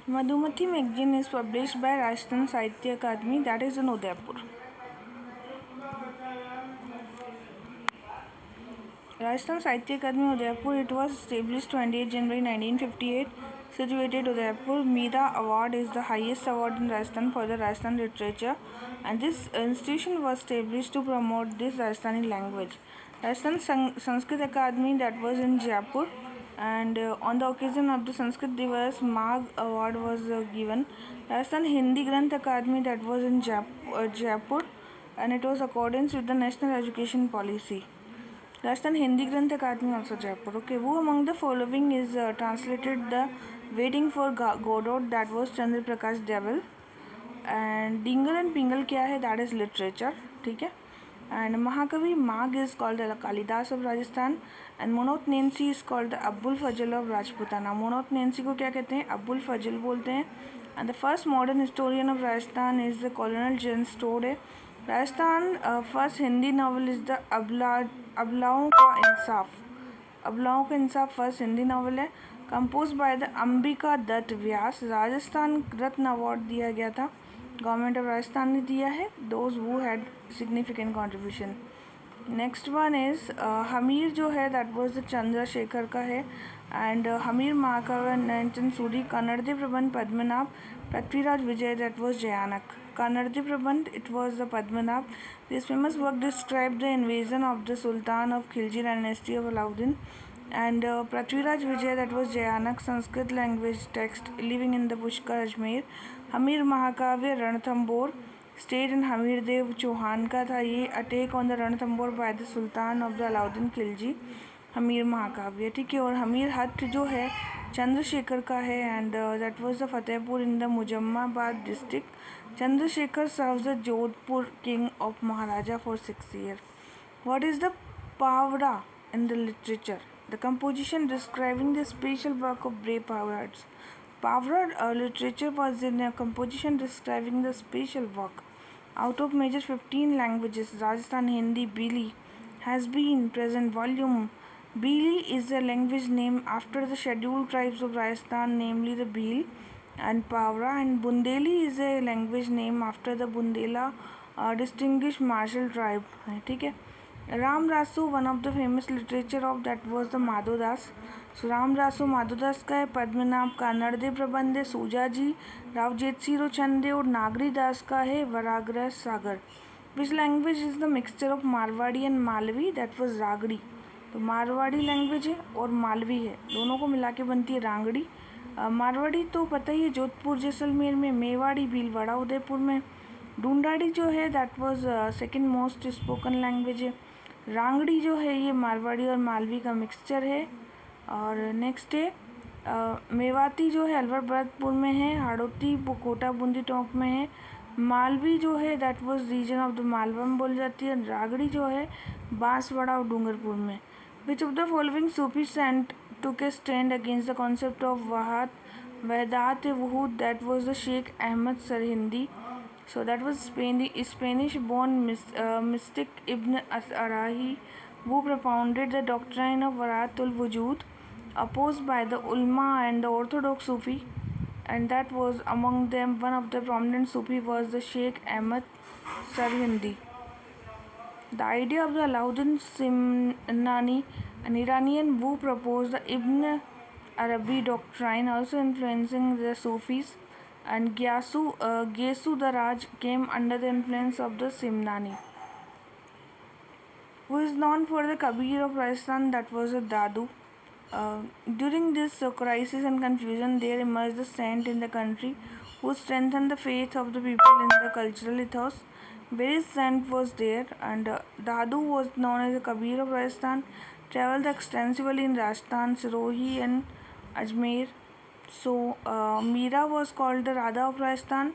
Madhumati magazine is published by Rajasthan Sahitya Akademi, that is in Udaipur. Rajasthan Sahitya Akademi Udaipur, it was established 28 January 1958, situated Udaipur. Meera Award is the highest award in Rajasthan for the Rajasthan literature, and this institution was established to promote this Rajasthani language. Rajasthan Sanskrit Academy, that was in Jaipur, and on the occasion of the Sanskrit Divas, Magh Award was given. Rajasthan Hindi Granth Academy, that was in Jaipur, and it was accordance with the National Education Policy. Rajasthan Hindi Granth Academy, also Jaipur. Okay, who among the following is translated the Waiting for Godot, that was Chandra Prakash Deval. And Dingle and Pingle क्या है, that is literature. ठीक है. And Mahakavi Magh is called the Kalidas of Rajasthan, and Monoth Nensi is called the Abul Fazl of Rajputana. Monoth Nensi को क्या कहते हैं, Abul Fazl बोलते हैं. And the first modern historian of Rajasthan is the Colonel Jane Story. Rajasthan first Hindi novel is the अबलाओं का इंसाफ. अबलाओं का इंसाफ फर्स्ट हिंदी नावल है, compose by the Ambika Datt Vyas. Rajasthan Ratna award दिया गया था, गवर्नमेंट ऑफ राजस्थान ने दिया है, those who had significant contribution. Next one is Hamir जो है दैट वाज द चंद्रशेखर का है. एंड हमीर महाकाव्य नयनचंद सूरी. कन्नड़दे Prabandh Padmanabh. Prithviraj Vijay that was Jayanak. Kannada Prabandh, it was the Padmanabh. This famous work described the invasion of the Sultan of Khilji dynasty of Alauddin. And Prithviraj Vijay, that was Jayanak, Sanskrit language text, living in the Pushkar, Ajmer. Hamir Mahakavya Ranthambore, stayed in Hamir Dev Chauhan का था ये. Attack on the Ranthambore by the sultan of the Alauddin Khilji. Hamir Mahakavya. ठीक है. और हमीर हट जो है चंद्रशेखर का है, and that was the Fatehpur in the Muzammabad district. Chandrasekhar serves the Jodhpur king of Maharaja for 6 years. What is the Pavra in the literature? The composition describing the special work of brave poets. Pavra literature was in a composition describing the special work. Out of major 15 languages, Rajasthan Hindi Bili has been present volume. Bili is a language named after the scheduled tribes of Rajasthan, namely the Bhil and Pavra, and Bundeli is a language name after the Bundela distinguished martial tribe. ठीक है. Ram Raso, one of the famous literature of that was the Madhodas. So Ram Raso Madhodas का है. पद्मनाभ कन्नड़दे प्रबंध है, सूजाजी राव जेतसिरो चंदे. और नागरी दास का है Varagrah Sagar. Which language is the mixture of Marwari and Malvi, that was Ragdi. तो मारवाड़ी लैंग्वेज है और मालवी है, दोनों को मिला के बनती है रांगड़ी. मारवाड़ी तो पता ही है, जोधपुर जैसलमेर में. मेवाड़ी भीलवाड़ा उदयपुर में. ढूंढाड़ी जो है that was second most spoken language है. रांगड़ी जो है ये मारवाड़ी और मालवी का मिक्सचर है. और नेक्स्ट है मेवाती जो है अलवर भरतपुर में है. हाड़ौती कोटा बूंदी टोंक में है. मालवी जो है that was region of the Malwa में बोली जाती है. रागड़ी जो है बांसवाड़ा और डूंगरपुर में. Which of the following sufi saint took a stand against the concept of Wahdat Wuhud, that was the Sheikh Ahmad Sarhindi. So that was Spanish born mystic Ibn Arahi, who propounded the doctrine of Wahdatul Wujud, opposed by the ulama and the orthodox Sufi, and that was among them one of the prominent Sufi was the Sheikh Ahmad Sarhindi. The idea of the Alauddin Simnani, an Iranian who proposed the Ibn Arabi doctrine, also influencing the Sufis, and Ghesu the Raj came under the influence of the Simnani. Who is known for the Kabir of Rajasthan, that was a Dadu. During this crisis and confusion, there emerged a saint in the country who strengthened the faith of the people in the cultural ethos. Various saint was there, and Dadu was known as the Kabir of Rajasthan. Traveled extensively in Rajasthan, Sirohi and Ajmer. So Meera was called the Radha of Rajasthan,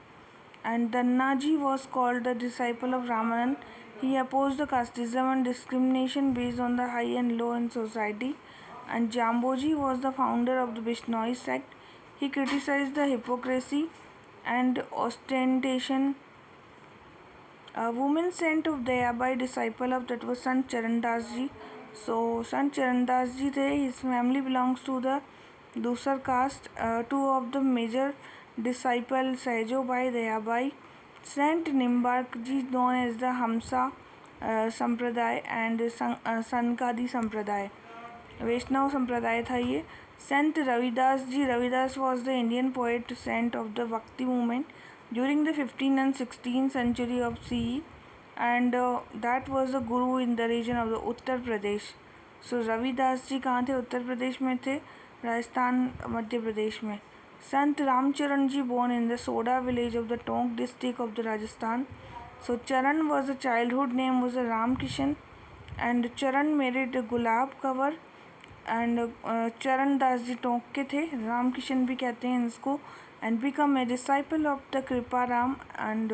and Dannaji was called the disciple of Ramanan. He opposed the casteism and discrimination based on the high and low in society. And Jamboji was the founder of the Bishnoi sect. He criticized the hypocrisy and ostentation. A woman saint of Dayabai, disciple of that was Sant Charandas ji. So Sant Charandas ji, his family belongs to the दूसर caste, two of the major disciple Sahajobai Dayabai, saint Nimbark ji known as the Hamsa Sampradaya and Sanakadi Sampradaya, Vaishnav Sampradaya था ये। Sant Ravidas ji, Ravidas was the Indian poet saint of the bhakti movement during the 15th and 16th century of CE, and that was the guru in the region of the Uttar Pradesh. सो रविदास जी कहाँ थे? उत्तर प्रदेश में थे, राजस्थान मध्य प्रदेश में। संत रामचरण जी born in the Soda village of the Tonk district of the Rajasthan। So Charan was a childhood name was a Ram Kishan, and Charan married Gulab Kanwar, and चरण दास जी टोंक के थे, राम किशन भी कहते हैं इसको, and become a disciple of the Kripa Ram. And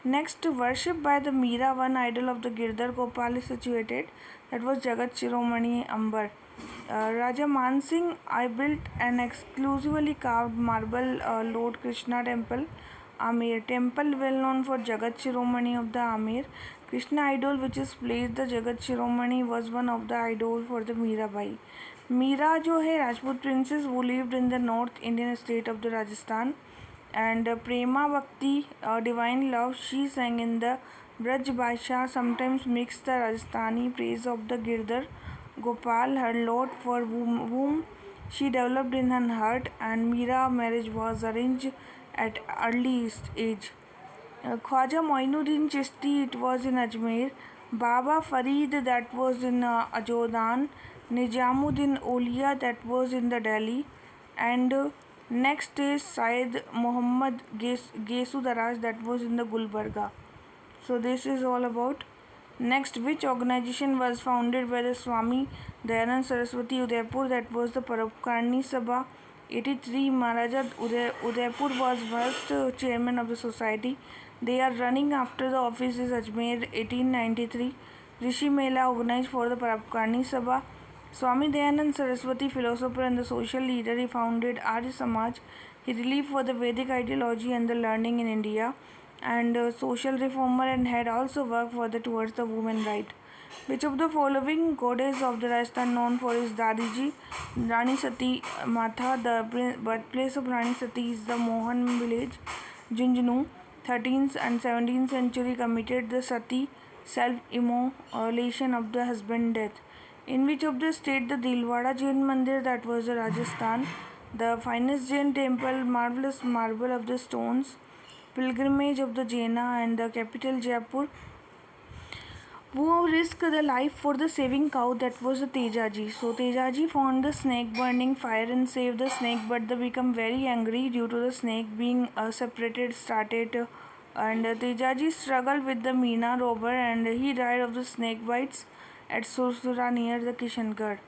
next worship by the Meera, one idol of the Girdhar Gopal is situated, that was Jagat Shiromani Amber. Raja Man Singh I built an exclusively carved marble lord Krishna temple Amer temple, well known for Jagat Shiromani of the Amer Krishna idol, which is placed the Jagat Shiromani was one of the idol for the Mirabai। Meera जो है Rajput princess, वो lived in the north Indian state of the Rajasthan, and prema bhakti, divine love, she sang in the Braj Bhasha, sometimes mixed the Rajasthani praise of the Girdhar Gopal, her lord, for whom she developed in her heart, and Meera marriage was arranged at early age। Khwaja Moinuddin Chishti, it was in Ajmer, Baba Farid, that was in Ajodan, Nijamuddin Auliya, that was in the Delhi, and next is Syed Muhammad Gesudaraj, that was in the Gulbarga। So this is all about। Next, which organization was founded by the Swami Dayanand Saraswati Udaipur, that was the Paropkarni Sabha। 83, Maharaja Udaipur was first chairman of the society। They are running after the office is Ajmer। 1893, Rishi Mela organized for the Paropkarni Sabha। Swami Dayanand Saraswati, philosopher and the social leader, he founded Arya Samaj। He relieved for the Vedic ideology and the learning in India, and social reformer, and had also worked for the towards the women right। Which of the following goddess of the Rajasthan known for his Dadiji? Rani Sati Mata, the birthplace of Rani Sati is the Mohan village, Junjunu। 13th and 17th century committed the Sati self-immolation of the husband death। In which of the state the Dilwara Jain Mandir, that was the Rajasthan, the finest Jain temple, marvelous marble of the stones, pilgrimage of the Jaina, and the capital Jaipur। Who risked the life for the saving cow, that was the Tejaji। So Tejaji found the snake burning fire and saved the snake, but they become very angry due to the snake being separated started, and Tejaji struggled with the Meena robber, and he died of the snake bites at Sursura near the Kishangarh।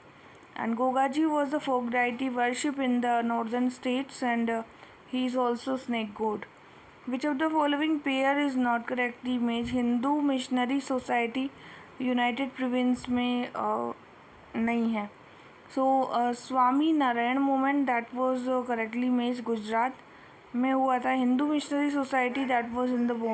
And Gogaji was the folk deity worship in the northern states, and he is also snake god। Which of the following pair is not correct? The image Hindu missionary society united province में नहीं है। So Swami Narayan movement, that was correctly image Gujarat में हुआ था। Hindu missionary society, that was in the Bombay.